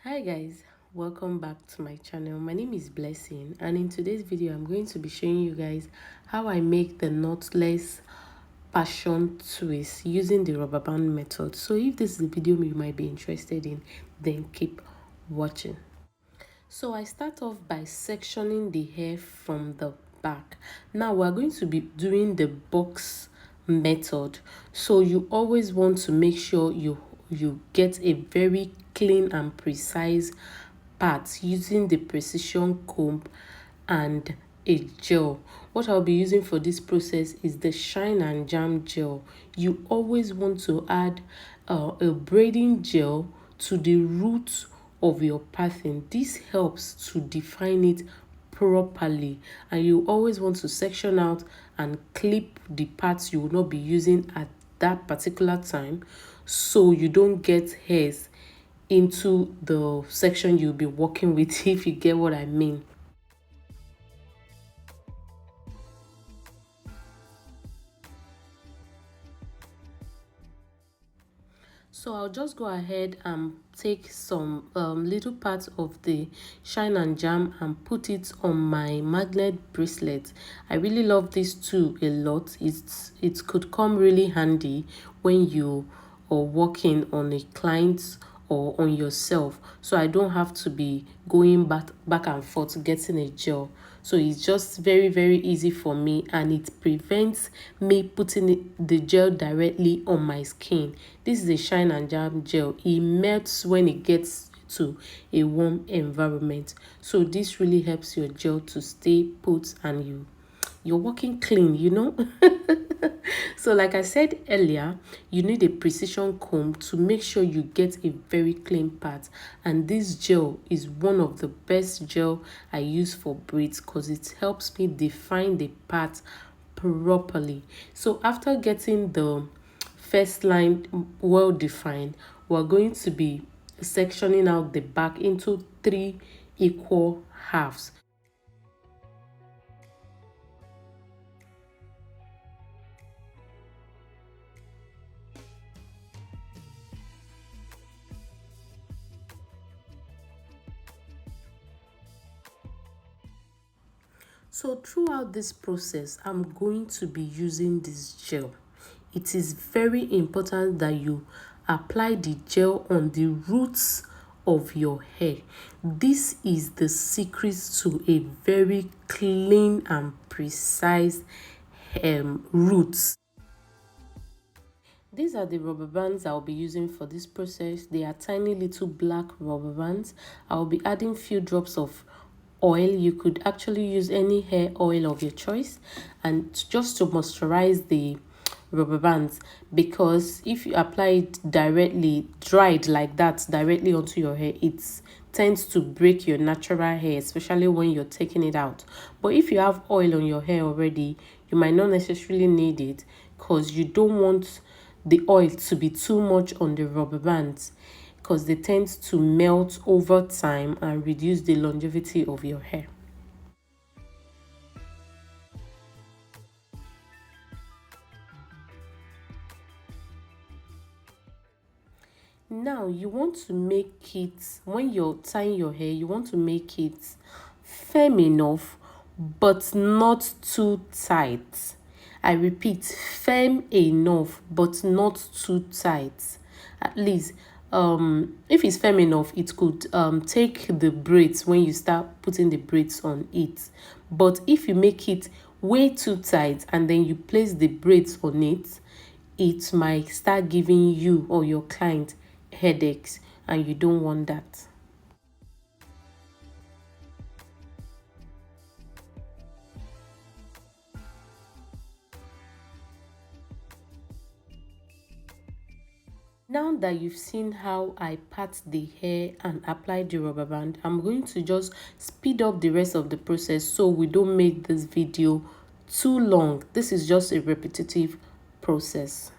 Hi guys, welcome back to my channel. My name is Blessing, and in today's video I'm going to be showing you guys how I make the knotless passion twist using the rubber band method. So if this is a video you might be interested in, then keep watching. So I start off by sectioning the hair from the back. Now we're going to be doing the box method, so you always want to make sure you get a very clean and precise part using the precision comb and a gel. What I'll be using for this process is the shine and jam gel. You always want to add a braiding gel to the root of your pattern. This helps to define it properly, and you always want to section out and clip the parts you will not be using at that particular time, so you don't get hairs into the section you'll be working with, if you get what I mean. So I'll just go ahead and take some little parts of the shine and jam and put it on my magnet bracelet. I really love this tool a lot. It could come really handy when you are working on a client or on yourself, so I don't have to be going back and forth getting a gel. So it's just very easy for me, and it prevents me putting the gel directly on my skin. This is a shine and jam gel. It melts when it gets to a warm environment, so this really helps your gel to stay put and you're working clean, you know. So like I said earlier, you need a precision comb to make sure you get a very clean part, and this gel is one of the best gel I use for braids because it helps me define the part properly. So after getting the first line well defined, we're going to be sectioning out the back into 3 equal halves. So throughout this process, I'm going to be using this gel. It is very important that you apply the gel on the roots of your hair. This is the secret to a very clean and precise roots. These are the rubber bands I'll be using for this process. They are tiny little black rubber bands. I'll be adding few drops of oil. You could actually use any hair oil of your choice, and just to moisturize the rubber bands, because if you apply it directly dried like that directly onto your hair, it tends to break your natural hair, especially when you're taking it out. But if you have oil on your hair already, you might not necessarily need it, because you don't want the oil to be too much on the rubber bands, because they tend to melt over time and reduce the longevity of your hair. Now you want to make it, when you're tying your hair, you want to make it firm enough but not too tight. I repeat, firm enough but not too tight. At least if it's firm enough, it could take the braids when you start putting the braids on it. But if you make it way too tight and then you place the braids on it, it might start giving you or your client headaches, and you don't want that. Now that you've seen how I part the hair and apply the rubber band, I'm going to just speed up the rest of the process so we don't make this video too long. This is just a repetitive process.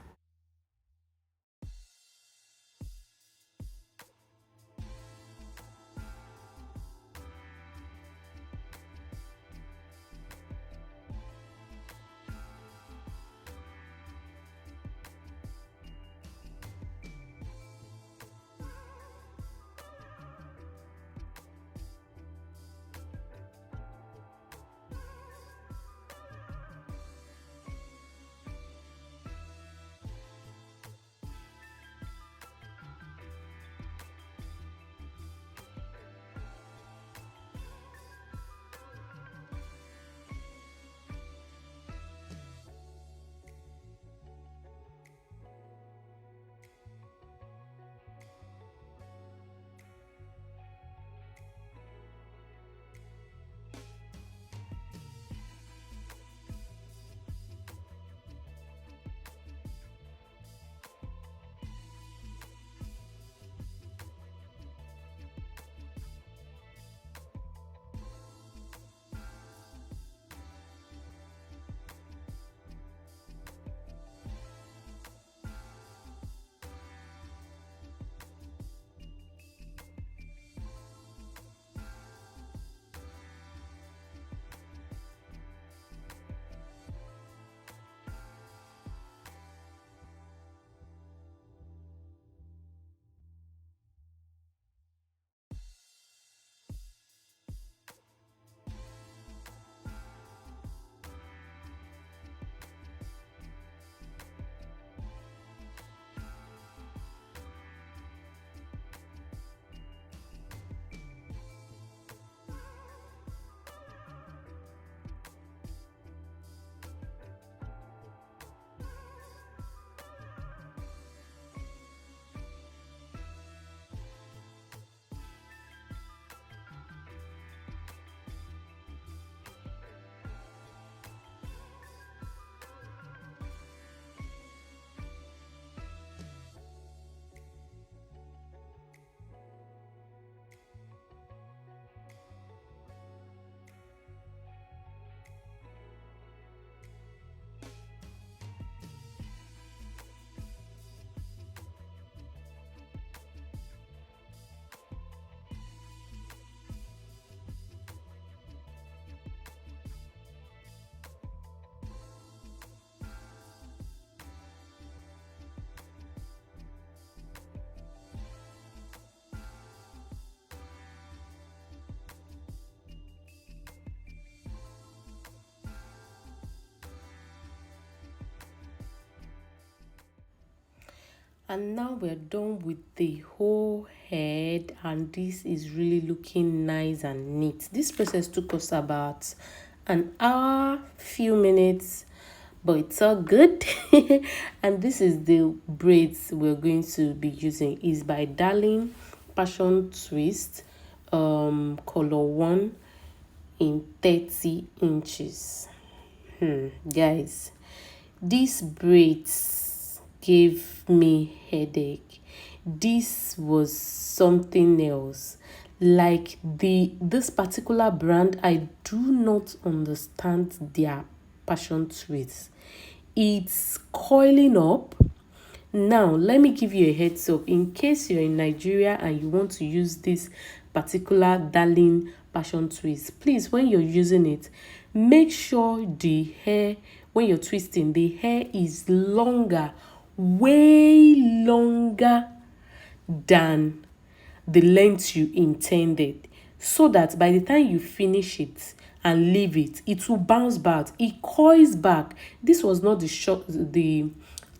And now we're done with the whole head, and this is really looking nice and neat. This process took us about an hour, few minutes, but it's all good. And this is the braids we're going to be using. Is by Darling Passion Twist, color 1 in 30 inches. Guys, these braids gave me headache. This was something else. Like this particular brand, I do not understand their passion twists. It's coiling up. Now, let me give you a heads up. In case you're in Nigeria and you want to use this particular Darling passion twist, please, when you're using it, make sure the hair, when you're twisting, the hair is longer, way longer than the length you intended, so that by the time you finish it and leave it, it will bounce back. It coils back. This was not the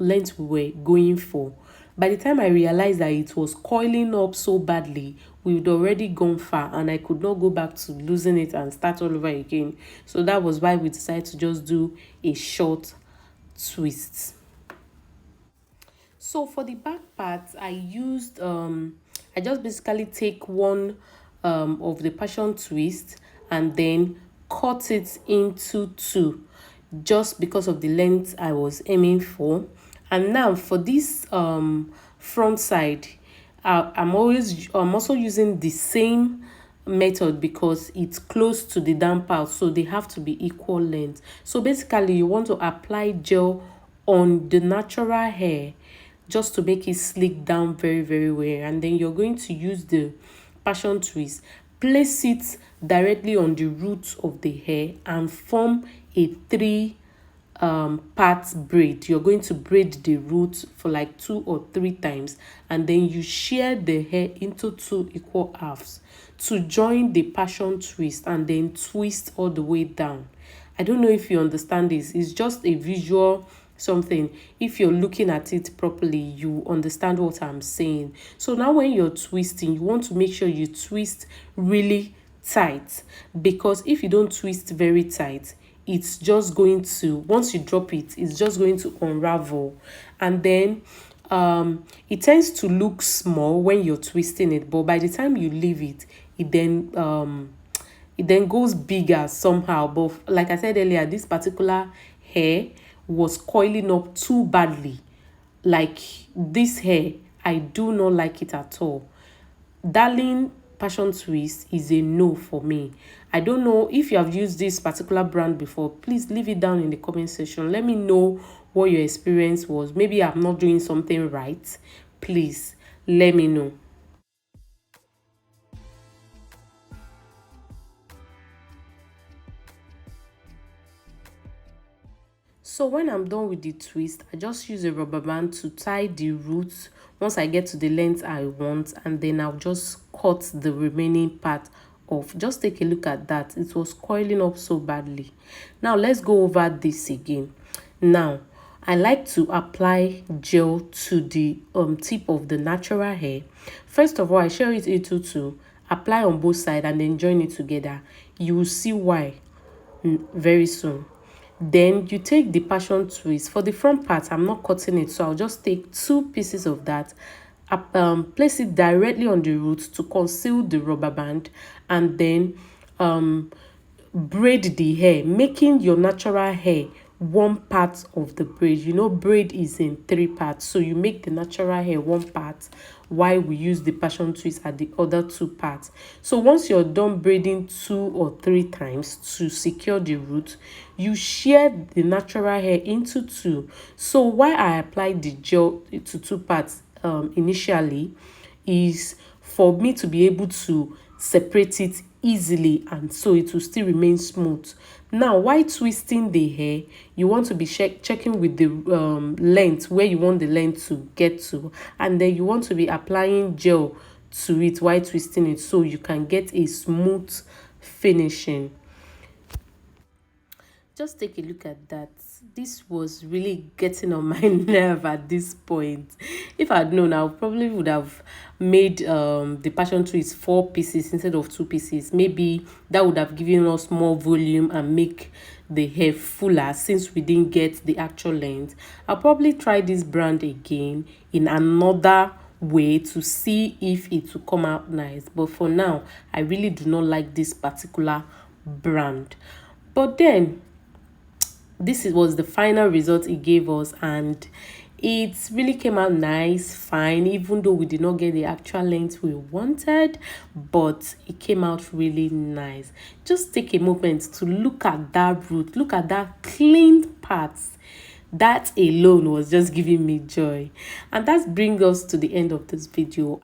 length we were going for. By the time I realized that it was coiling up so badly, we'd already gone far, and I could not go back to losing it and start all over again. So that was why we decided to just do a short twist. So for the back part, I just basically take one of the passion twist and then cut it into two, just because of the length I was aiming for. And now for this front side, I'm also using the same method because it's close to the down part, so they have to be equal length. So basically, you want to apply gel on the natural hair just to make it slick down very, very well, and then you're going to use the passion twist, place it directly on the roots of the hair, and form a three part braid. You're going to braid the roots for like 2 or 3 times, and then you shear the hair into 2 equal halves to join the passion twist, and then twist all the way down. I don't know if you understand this. It's just a visual something. If you're looking at it properly, you understand what I'm saying. So now when you're twisting, you want to make sure you twist really tight, because if you don't twist very tight, it's just going to, once you drop it, it's just going to unravel, and then it tends to look small when you're twisting it, but by the time you leave it, it then goes bigger somehow. But like I said earlier, this particular hair was coiling up too badly. Like this hair, I do not like it at all. Darling passion twist is a no for me. I don't know if you have used this particular brand before. Please leave it down in the comment section. Let me know what your experience was. Maybe I'm not doing something right. Please let me know. So when I'm done with the twist, I just use a rubber band to tie the roots once I get to the length I want, and then I'll just cut the remaining part off. Just take a look at that. It was coiling up so badly. Now let's go over this again. Now I like to apply gel to the tip of the natural hair. First of all, I share it into two, apply on both sides, and then join it together. You will see why very soon. Then you take the passion twist. For the front part, I'm not cutting it, so I'll just take 2 pieces of that, place it directly on the roots to conceal the rubber band, and then braid the hair, making your natural hair one part of the braid. You know, braid is in 3 parts, so you make the natural hair one part while we use the passion twist at the other 2 parts. So once you're done braiding 2 or 3 times to secure the root, you shear the natural hair into 2. So why I applied the gel to 2 parts initially is for me to be able to separate it easily, and so it will still remain smooth. Now while twisting the hair, you want to be checking with the length, where you want the length to get to, and then you want to be applying gel to it while twisting it, so you can get a smooth finishing. Just take a look at that. this was really getting on my nerve at this point. If I'd known, I probably would have made the passion twist 4 pieces instead of 2 pieces. Maybe that would have given us more volume and make the hair fuller since we didn't get the actual length. I'll probably try this brand again in another way to see if it will come out nice, but for now I really do not like this particular brand. But then was the final result it gave us, and it really came out nice, fine, even though we did not get the actual length we wanted, but it came out really nice. Just take a moment to look at that root, look at that clean parts. That alone was just giving me joy. And that brings us to the end of this video.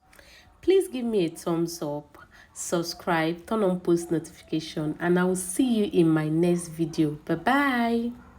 Please give me a thumbs up, subscribe, turn on post notification, and I will see you in my next video. Bye bye.